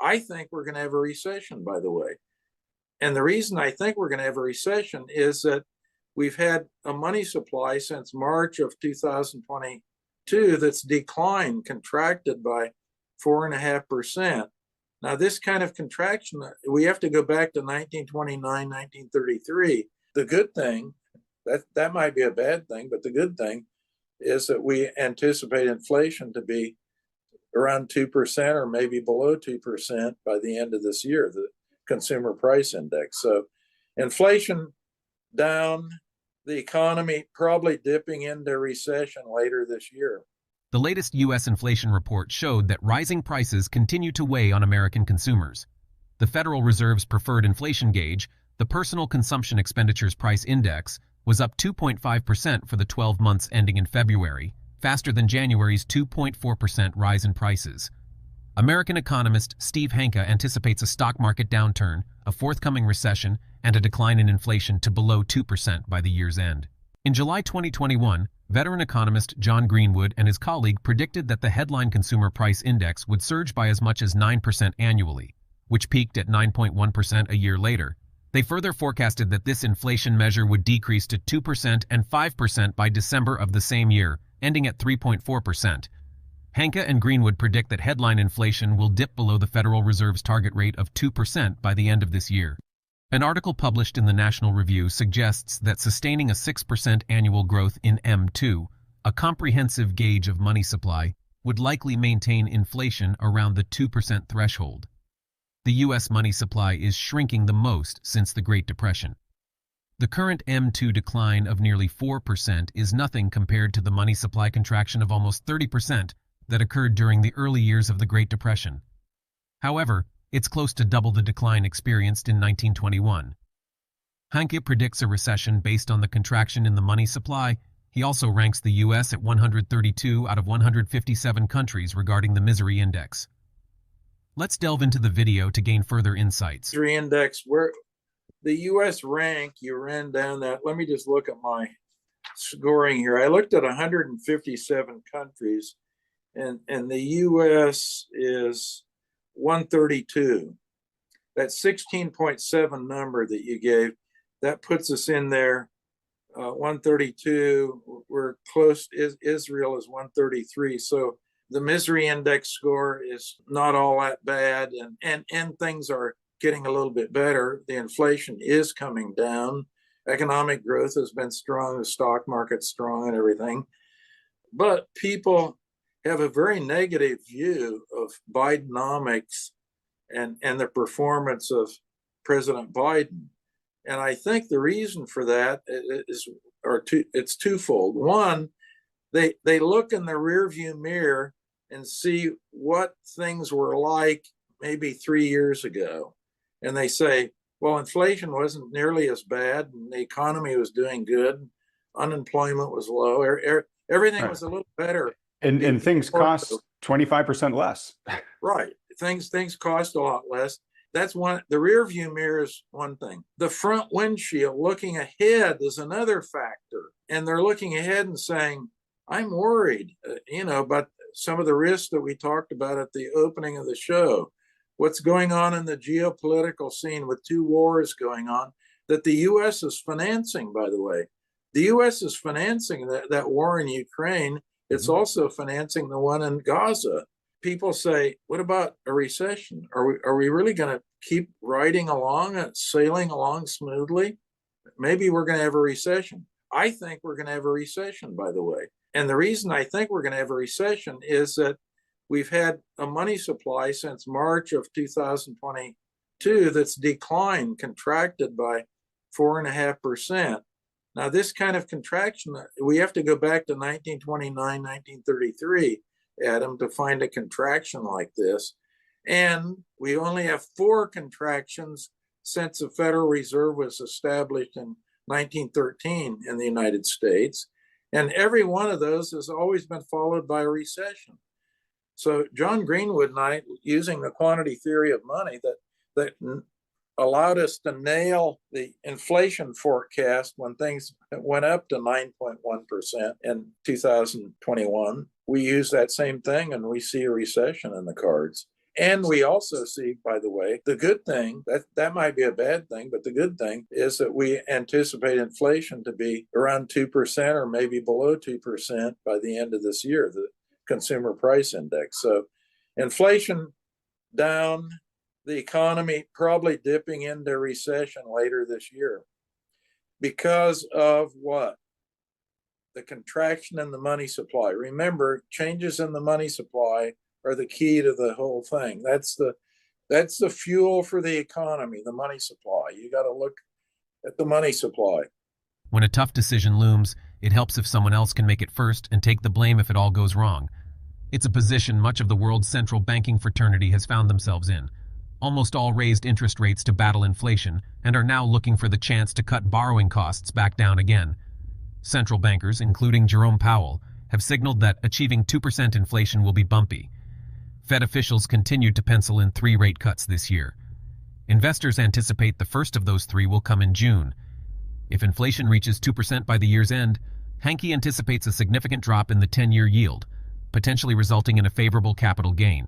I think we're going to have a recession, by the way. And the reason I think we're going to have a recession is that we've had a money supply since March of 2022 that's declined, contracted by 4.5%. Now, this kind of contraction, we have to go back to 1929, 1933. The good thing, that might be a bad thing, but the good thing is that we anticipate inflation to be around 2% or maybe below 2% by the end of this year, the consumer price index. So inflation down, the economy probably dipping into recession later this year. The latest U.S. inflation report showed that rising prices continue to weigh on American consumers. The Federal Reserve's preferred inflation gauge, the Personal Consumption Expenditures Price Index, was up 2.5% for the 12 months ending in February, faster than January's 2.4% rise in prices. American economist Steve Hanke anticipates a stock market downturn, a forthcoming recession, and a decline in inflation to below 2% by the year's end. In July 2021, veteran economist John Greenwood and his colleague predicted that the headline consumer price index would surge by as much as 9% annually, which peaked at 9.1% a year later. They further forecasted that this inflation measure would decrease to 2% and 5% by December of the same year, ending at 3.4%. Hanke and Greenwood predict that headline inflation will dip below the Federal Reserve's target rate of 2% by the end of this year. An article published in the National Review suggests that sustaining a 6% annual growth in M2, a comprehensive gauge of money supply, would likely maintain inflation around the 2% threshold. The U.S. money supply is shrinking the most since the Great Depression. The current M2 decline of nearly 4% is nothing compared to the money supply contraction of almost 30% that occurred during the early years of the Great Depression. However, it's close to double the decline experienced in 1921. Hanke predicts a recession based on the contraction in the money supply. He also ranks the U.S. at 132 out of 157 countries regarding the Misery Index. Let's delve into the video to gain further insights. Misery Index, where the U.S. rank, you ran down that. Let me just look at my scoring here. I looked at 157 countries, and the U.S. is 132. That 16.7 number that you gave, that puts us in there. 132, we're close. Israel is 133. So the Misery Index score is not all that bad, and things are getting a little bit better. The inflation is coming down. Economic growth has been strong. The stock market's strong and everything. But people have a very negative view of Bidenomics and the performance of President Biden. And I think the reason for that it's twofold. One, they look in the rearview mirror and see what things were like maybe 3 years ago. And they say, well, inflation wasn't nearly as bad, and the economy was doing good. Unemployment was low. Everything was a little better. And things cost 25% less. Right. Things cost a lot less. That's one. The rear view mirror is one thing. The front windshield looking ahead is another factor. And they're looking ahead and saying, I'm worried, about some of the risks that we talked about at the opening of the show. What's going on in the geopolitical scene with 2 wars going on that the U.S. is financing, by the way. The U.S. is financing that war in Ukraine. It's also financing the one in Gaza. People say, what about a recession? Are we really going to keep riding along and sailing along smoothly? Maybe we're going to have a recession. I think we're going to have a recession, by the way. And the reason I think we're going to have a recession is that we've had a money supply since March of 2022 that's declined, contracted by 4.5%. Now, this kind of contraction, we have to go back to 1929, 1933, Adam, to find a contraction like this. And we only have 4 contractions since the Federal Reserve was established in 1913 in the United States. And every one of those has always been followed by a recession. So John Greenwood and I, using the quantity theory of money that allowed us to nail the inflation forecast when things went up to 9.1% in 2021. We use that same thing and we see a recession in the cards. And we also see, by the way, the good thing, that might be a bad thing, but the good thing is that we anticipate inflation to be around 2% or maybe below 2% by the end of this year, the consumer price index. So inflation down, the economy probably dipping into recession later this year. Because of what? The contraction in the money supply. Remember, changes in the money supply are the key to the whole thing. That's the fuel for the economy, the money supply. You got to look at the money supply. When a tough decision looms, it helps if someone else can make it first and take the blame if it all goes wrong. It's a position much of the world's central banking fraternity has found themselves in. Almost all raised interest rates to battle inflation and are now looking for the chance to cut borrowing costs back down again. Central bankers, including Jerome Powell, have signaled that achieving 2% inflation will be bumpy. Fed officials continued to pencil in 3 rate cuts this year. Investors anticipate the first of those 3 will come in June. If inflation reaches 2% by the year's end, Hanke anticipates a significant drop in the 10-year yield, potentially resulting in a favorable capital gain.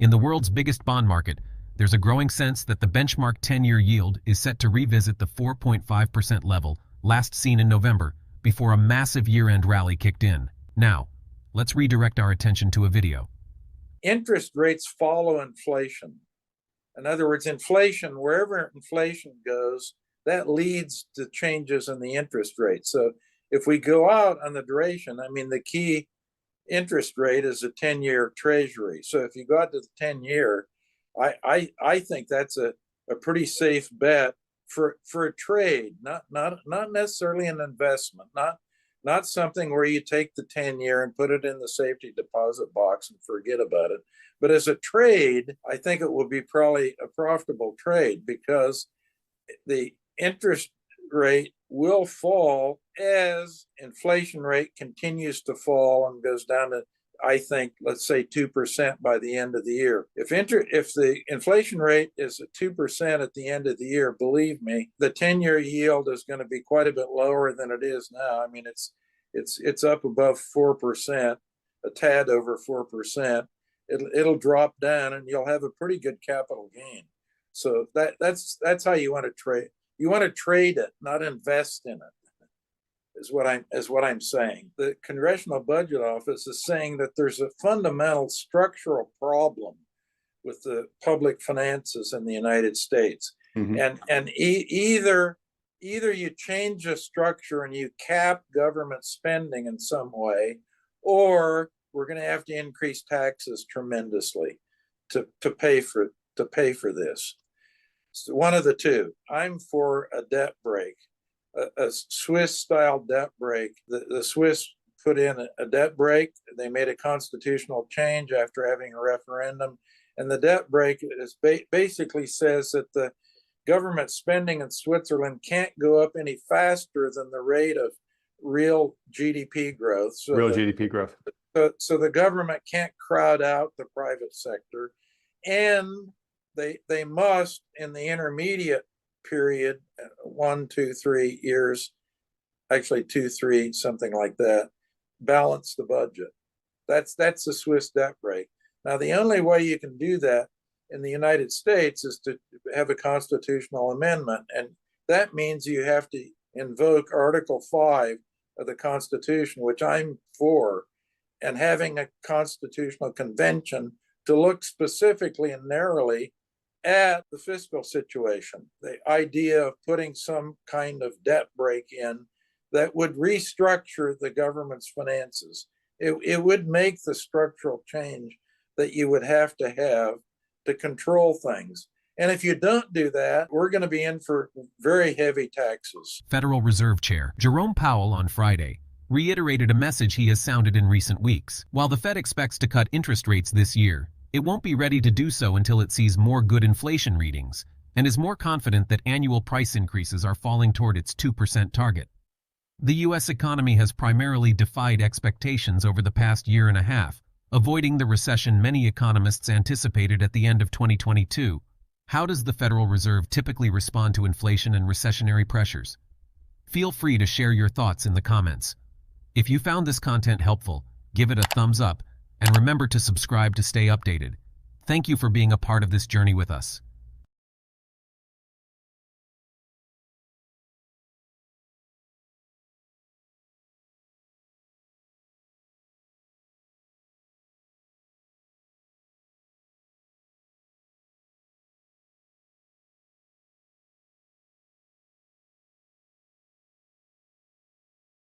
In the world's biggest bond market, there's a growing sense that the benchmark 10-year yield is set to revisit the 4.5% level last seen in November before a massive year-end rally kicked in. Now, let's redirect our attention to a video. Interest rates follow inflation. In other words, inflation, wherever inflation goes, that leads to changes in the interest rate. So if we go out on the duration, I mean, the key interest rate is a 10-year treasury. So if you go out to the 10-year, I think that's a pretty safe bet for a trade, not necessarily an investment, not something where you take the 10-year and put it in the safety deposit box and forget about it. But as a trade, I think it will be probably a profitable trade because the interest rate will fall as inflation rate continues to fall and goes down to, I think, let's say 2% by the end of the year. If the inflation rate is at 2% at the end of the year, believe me, the 10-year yield is going to be quite a bit lower than it is now. I mean, it's up above 4%, a tad over 4%. It'll drop down, and you'll have a pretty good capital gain. So that's how you want to trade. You want to trade it, not invest in it. Is what I'm saying. The Congressional Budget Office is saying that there's a fundamental structural problem with the public finances in the United States, and either you change the structure and you cap government spending in some way, or we're going to have to increase taxes tremendously to pay for this. So one of the two. I'm for a debt break. A Swiss-style debt break. The Swiss put in a debt break. They made a constitutional change after having a referendum. And the debt break is basically says that the government spending in Switzerland can't go up any faster than the rate of real GDP growth. So GDP growth. So the government can't crowd out the private sector. And they must, in the intermediate period, 1, 2, 3 years, actually 2, 3, something like that, balance the budget. That's the Swiss debt break. Now, the only way you can do that in the United States is to have a constitutional amendment, and that means you have to invoke Article 5 of the Constitution, which I'm for, and having a constitutional convention to look specifically and narrowly at the fiscal situation. The idea of putting some kind of debt break in that would restructure the government's finances. It would make the structural change that you would have to control things. And if you don't do that, we're going to be in for very heavy taxes. Federal Reserve Chair Jerome Powell on Friday reiterated a message he has sounded in recent weeks. While the Fed expects to cut interest rates this year, it won't be ready to do so until it sees more good inflation readings and is more confident that annual price increases are falling toward its 2% target. The U.S. economy has primarily defied expectations over the past year and a half, avoiding the recession many economists anticipated at the end of 2022. How does the Federal Reserve typically respond to inflation and recessionary pressures? Feel free to share your thoughts in the comments. If you found this content helpful, give it a thumbs up and remember to subscribe to stay updated. Thank you for being a part of this journey with us.